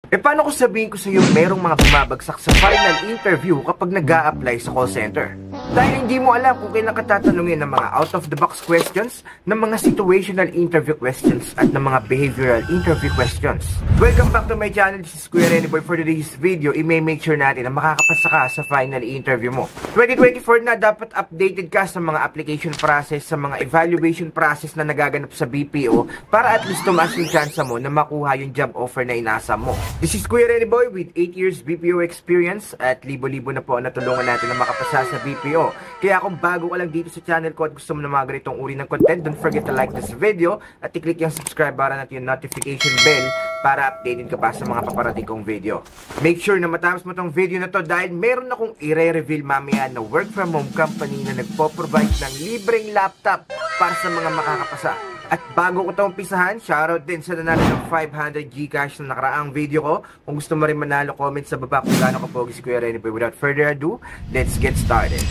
Paano ko sabihin ko sa iyo merong mga bumabagsak sa final interview kapag nag-a-apply sa call center? Dahil hindi mo alam kung kailan ka tatanungin ng mga out-of-the-box questions, ng mga situational interview questions, at ng mga behavioral interview questions. Welcome back to my channel. This is Kuya Renny Boy. For today's video, i-make sure natin na makakapasa ka sa final interview mo. 2024 na, dapat updated ka sa mga application process, sa mga evaluation process na nagaganap sa BPO para at least tumaas yung chance mo na makuha yung job offer na inasa mo. This is Kuya Renny Boy with 8 years BPO experience at libo-libo na po ang natulungan natin na makapasa sa BPO. Kaya kung bago ka lang dito sa channel ko at gusto mo na mga ganitong uri ng content, don't forget to like this video at i-click yung subscribe button at yung notification bell para updated ka pa sa mga paparating kong video. Make sure na matapos mo tong video na to dahil meron akong i-reveal mamaya na work from home company na nagpo-provide ng libreng laptop para sa mga makakapasa. At bago ko itong umpisahan, shoutout din sa nanalo ng 500 Gcash na nakaraang video ko. Kung gusto mo rin manalo, comment sa baba kung gaano kapogi si Kuya Renny Boy. Without further ado, let's get started.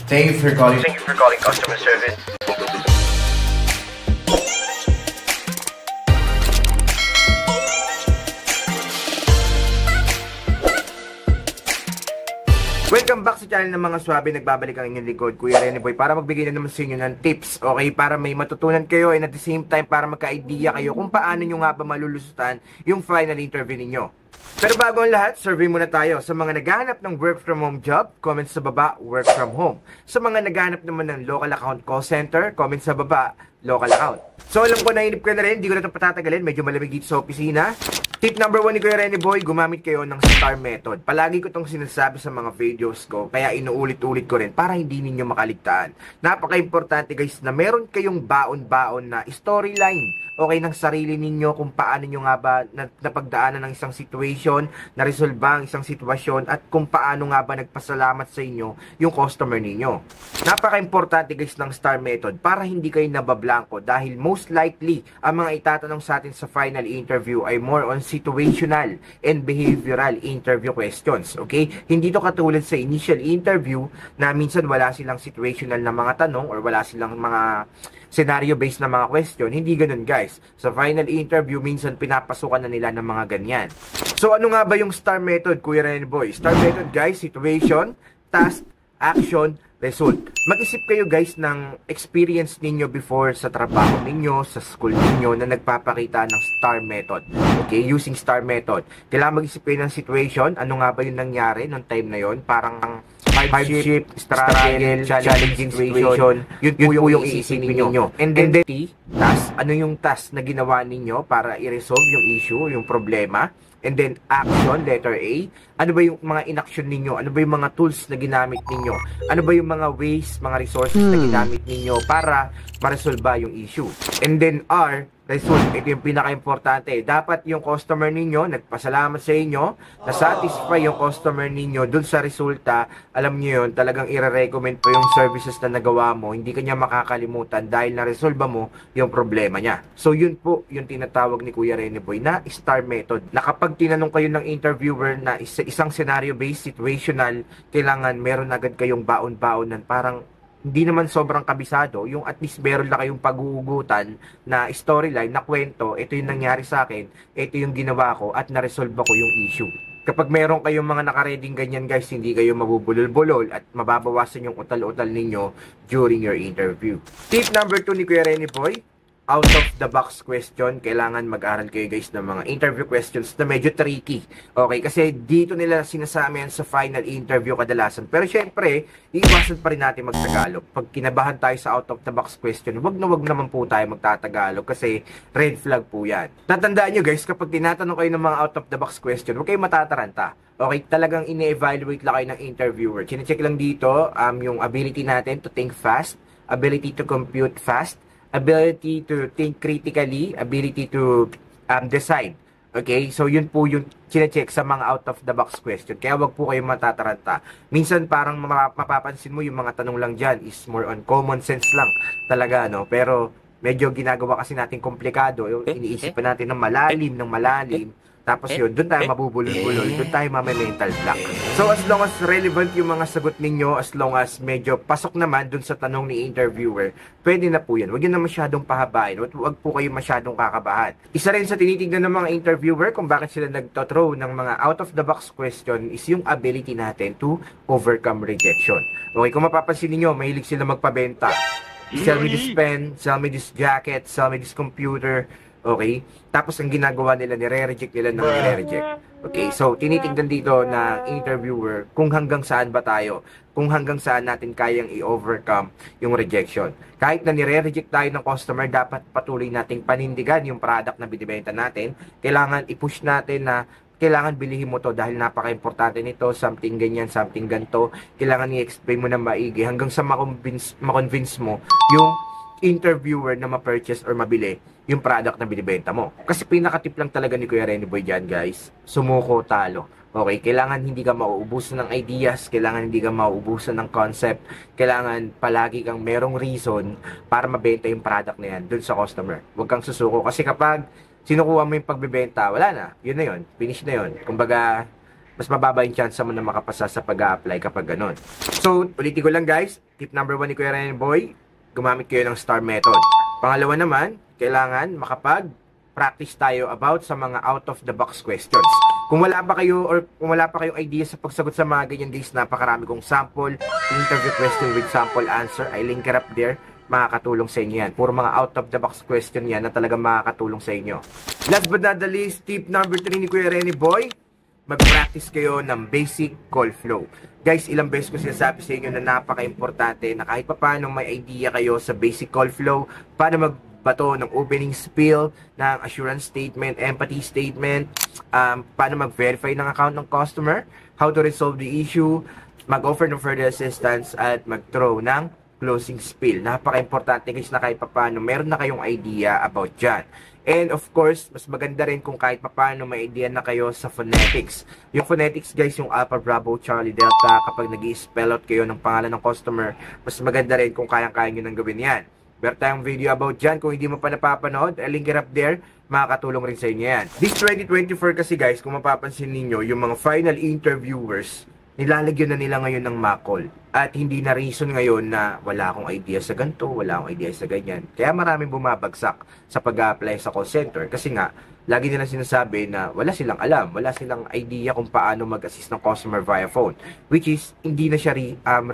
Thank you for calling customer service. Welcome back sa channel ng mga swabe. Nagbabalik ang inyong likod, Kuya Renny Boy, para magbigay na naman sa inyo ng tips, okay? Para may matutunan kayo and at the same time para magka-idea kayo kung paano nyo nga ba malulusutan yung final interview ninyo. Pero bago ang lahat, survey muna tayo. Sa mga naghahanap ng work from home job, comment sa baba, work from home. Sa mga naghahanap naman ng local account call center, comment sa baba, local account. So alam ko nainip ka na rin, hindi ko na ito patatagalin, medyo malamig dito sa opisina. Tip number 1 ni Kuya Renny Boy, gumamit kayo ng STAR method. Palagi ko itong sinasabi sa mga videos ko, kaya inuulit-ulit ko rin para hindi ninyo makaligtaan. Napaka-importante guys na meron kayong baon-baon na storyline, okay, ng sarili ninyo kung paano nyo nga ba napagdaanan ng isang situation, na-resolve ang isang sitwasyon, at kung paano nga ba nagpasalamat sa inyo yung customer ninyo. Napaka-importante guys ng STAR method para hindi kayo nabablanko dahil most likely ang mga itatanong sa atin sa final interview ay more on situational and behavioral interview questions, okay? Hindi to katulad sa initial interview na minsan wala silang situational na mga tanong or wala silang mga scenario-based na mga question. Hindi ganun guys. Sa final interview, minsan pinapasukan na nila ng mga ganyan. So ano nga ba yung STAR method, Kuya Renny Boy? STAR method guys, situation, task, action, result. Mag-isip kayo guys ng experience ninyo before sa trabaho ninyo, sa school ninyo na nagpapakita ng STAR method. Okay, using STAR method. Kailangan mag-isip kayo ng situation, ano nga ba yung nangyari nung time na yon, parang hardship, struggle, challenging situation, yun po yung iisipin ninyo. And then task, ano yung task na ginawa ninyo para i-resolve yung issue, yung problema. And then action, letter A. Ano ba yung mga inaction ninyo? Ano ba yung mga tools na ginamit ninyo? Ano ba yung mga ways, mga resources na ginamit ninyo para ma-resolve yung issue? And then R, result. Ito yung pinaka-importante. Dapat yung customer ninyo nagpasalamat sa inyo, na-satisfy yung customer ninyo dun sa resulta. Alam nyo yun, talagang i-recommend pa yung services na nagawa mo. Hindi kanya makakalimutan dahil na-resolve mo yung problema niya. So yun po yung tinatawag ni Kuya Renny Boy na STAR method. Na kapag tinanong kayo ng interviewer na isang scenario-based, situational, kailangan meron agad kayong baon-baonan, parang hindi naman sobrang kabisado, yung at least meron na kayong pag-uugutan na storyline, na kwento, ito yung nangyari sa akin, ito yung ginawa ko, at na-resolve ko yung issue. Kapag meron kayong mga nakareding ganyan guys, hindi kayo mabubulol-bulol at mababawasan yung utal-utal ninyo during your interview. Tip number 2 ni Kuya Renny Boy, out of the box question. Kailangan mag-aral kayo guys ng mga interview questions na medyo tricky. Okay, kasi dito nila sinasama yan sa final interview kadalasan. Pero syempre, iiwasan pa rin natin mag-Tagalog. Pag kinabahan tayo sa out of the box question, wag naman po tayo magtatagalog kasi red flag po yan. Tatandaan nyo guys, kapag tinatanong kayo ng mga out of the box question, huwag kayo matataranta. Okay, talagang ini-evaluate lang kayo ng interviewer. Chine-check lang dito yung ability natin to think fast, ability to compute fast, ability to think critically, ability to decide. Okay? So, yun po yung chine-check sa mga out-of-the-box question. Kaya wag po kayong matataranta. Minsan, parang mapapansin mo yung mga tanong lang dyan is more on common sense lang talaga, no? Pero, medyo ginagawa kasi natin komplikado. Iniisip pa natin ng malalim, Tapos yun, doon tayo mabubulol-bulol, doon tayo mental block. So as long as relevant yung mga sagot ninyo, as long as medyo pasok naman doon sa tanong ni interviewer, pwede na po yan. Huwag yun na masyadong pahabain, huwag po kayo masyadong kakabahan. Isa rin sa tinitignan ng mga interviewer kung bakit sila nagtothrow ng mga out-of-the-box question is yung ability natin to overcome rejection. Okay, kung mapapansin niyo, mahilig sila magpabenta. Sell me this pen, sell me this jacket, sell me this computer. Okay? Tapos ang ginagawa nila, nire-reject nila ng nire-reject. Okay? So, tinitignan dito na interviewer kung hanggang saan ba tayo. Kung hanggang saan natin kayang i-overcome yung rejection. Kahit na nire-reject tayo ng customer, dapat patuloy nating panindigan yung product na binibenta natin. Kailangan i-push natin na kailangan bilihin mo to dahil napaka-importante nito, something ganyan, something ganito. Kailangan i-explain mo na maigi hanggang sa ma-convince mo yung interviewer na ma-purchase or mabili yung product na binibenta mo. Kasi pinaka-tip lang talaga ni Kuya Renny Boy dyan, guys. Sumuko, talo. Okay, kailangan hindi ka mauubusan ng ideas, kailangan hindi ka mauubusan ng concept, kailangan palagi kang merong reason para mabenta yung product na yan dun sa customer. Huwag kang susuko kasi kapag sinukuha mo yung pagbebenta, wala na. Yun na yun. Finish na yun. Kumbaga, mas mababa yung chance mo na makapasa sa pag-a-apply kapag ganun. So, ulitin ko lang guys. Tip number 1 ni Kuya Renny Boy, gumamit kayo ng STAR method. Pangalawa naman, kailangan makapag-practice tayo about sa mga out-of-the-box questions. Kung wala pa kayo or kung wala pa kayong idea sa pagsagot sa mga ganyan guys, napakarami kong sample, interview question with sample answer, I link it up there. Makakatulong sa inyo yan. Puro mga out-of-the-box question yan na talagang makakatulong sa inyo. Last but not the least, tip number 3 ni Kuya Renny Boy, mag-practice kayo ng basic call flow. Guys, ilang beses ko sinasabi sa inyo na napaka-importante na kahit pa paano may idea kayo sa basic call flow, paano magbato ng opening spiel, ng assurance statement, empathy statement, paano mag-verify ng account ng customer, how to resolve the issue, mag-offer ng further assistance, at mag-throw ng closing spiel. Napaka-importante guys na kahit papaano meron na kayong idea about dyan. And of course, mas maganda rin kung kahit papaano may idea na kayo sa phonetics. Yung phonetics guys, yung Alpha, Bravo, Charlie, Delta, kapag nag-i-spell out kayo ng pangalan ng customer, mas maganda rin kung kayang-kaya nyo nang gawin yan. Meron tayong video about dyan. Kung hindi mo pa napapanood, I'll link it up there. Makakatulong rin sa inyo yan. This 2024 kasi guys, kung mapapansin ninyo, yung mga final interviewers, nilalagyan na nila ngayon ng mock call. At hindi na reason ngayon na wala akong idea sa ganito, wala akong idea sa ganyan. Kaya maraming bumabagsak sa pag-apply sa call center. Kasi nga, lagi nila sinasabi na wala silang alam, wala silang idea kung paano mag-assist ng customer via phone. Which is, hindi na siya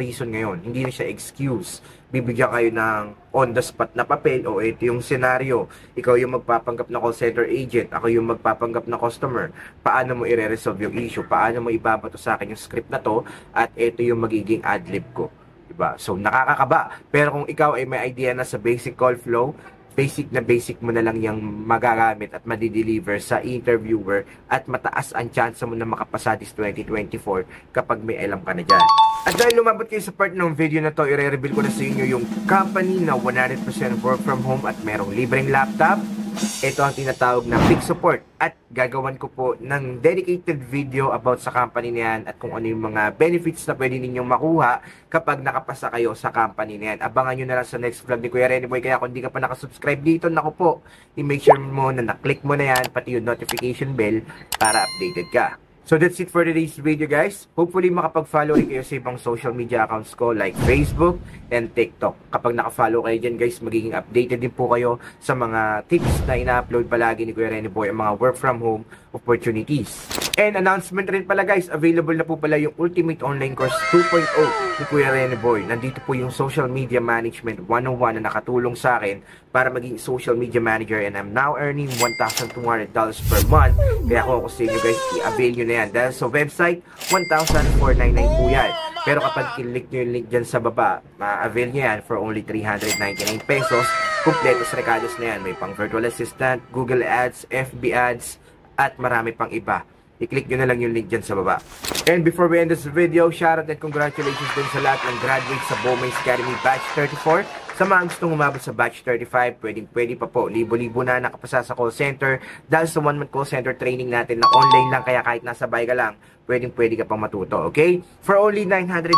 reason ngayon, hindi na siya excuse. Bibigyan kayo ng on-the-spot na papel o ito yung senaryo. Ikaw yung magpapanggap na call center agent, ako yung magpapanggap na customer. Paano mo i-resolve yung issue? Paano mo ibabato sa akin yung script na to? At ito yung magiging adlib ko. Diba? So, nakakakaba. Pero kung ikaw ay may idea na sa basic call flow, basic na basic mo na lang yung magagamit at madideliver sa interviewer at mataas ang chance mo na makapasa this 2024 kapag may alam ka na dyan. At dahil lumabot kayo sa part ng video na to, i-reveal ko na sa inyo yung company na 100% work from home at merong libreng laptop. Ito ang tinatawag na Peak Support at gagawan ko po ng dedicated video about sa company na yan at kung ano yung mga benefits na pwede ninyong makuha kapag nakapasa kayo sa company na yan. Abangan nyo na lang sa next vlog ni Kuya Renny Boy. Kaya kung di ka pa nakasubscribe dito, naku po, i-make sure mo na naklik mo na yan, pati yung notification bell para updated ka. So that's it for today's video guys. Hopefully makapag-follow rin kayo sa ibang social media accounts ko like Facebook and TikTok. Kapag naka-follow kayo dyan guys, magiging updated din po kayo sa mga tips na ina-upload palagi ni Kuya Renny Boy, ang mga work from home opportunities. And announcement rin pala guys, available na po pala yung Ultimate Online Course 2.0 ni Kuya Renny Boy. Nandito po yung Social Media Management 101 na nakatulong sa akin para maging social media manager and I'm now earning $1,200 per month. Kaya kung ako sa inyo guys, i-avail nyo na yan. Dahil sa website, 1,499 po yan. Pero kapag kinlik nyo yung link dyan sa baba, ma-avail nyo yan for only 399 pesos. Kompleto sa recados na yan. May pang virtual assistant, Google Ads, FB Ads, at marami pang iba. I-click nyo na lang yung link dyan sa baba. And before we end this video, shoutout and congratulations din sa lahat ng graduates sa Bowmains Academy Batch 34. Sa mga gustong umabot sa batch 35, pwede pa po. Libo-libo na nakapasa sa call center dahil sa 1-month call center training natin na online lang, kaya kahit nasa bahay ka lang, pwede ka pang matuto, okay? For only 999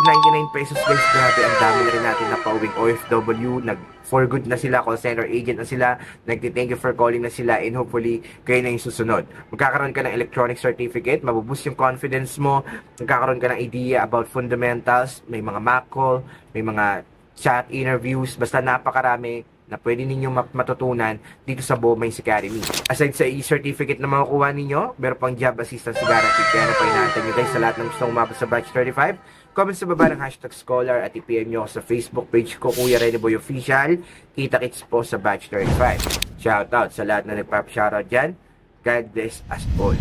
pesos guys, grabe, ang dami na rin natin na pauwing OFW, for good na sila, call center agent na sila, nagti-thank you for calling na sila, and hopefully, kayo na yung susunod. Magkakaroon ka ng electronic certificate, mabuboost yung confidence mo, magkakaroon ka ng idea about fundamentals, may mga mock call, may mga chat interviews, basta napakarami na pwede ninyong matutunan dito sa Beaumais Academy. Aside sa e-certificate na makukuha ninyo, meron pang job assistance guarantee. Kaya na pa inaantay nyo guys sa lahat ng gustong umabot sa batch 35. Comment sa baba ng #scholar at i-PM nyo sa Facebook page ko, Kuya Rene Boy Official. Kita-kits po sa batch 35. Shoutout sa lahat na nagpap-shoutout dyan. God bless us all.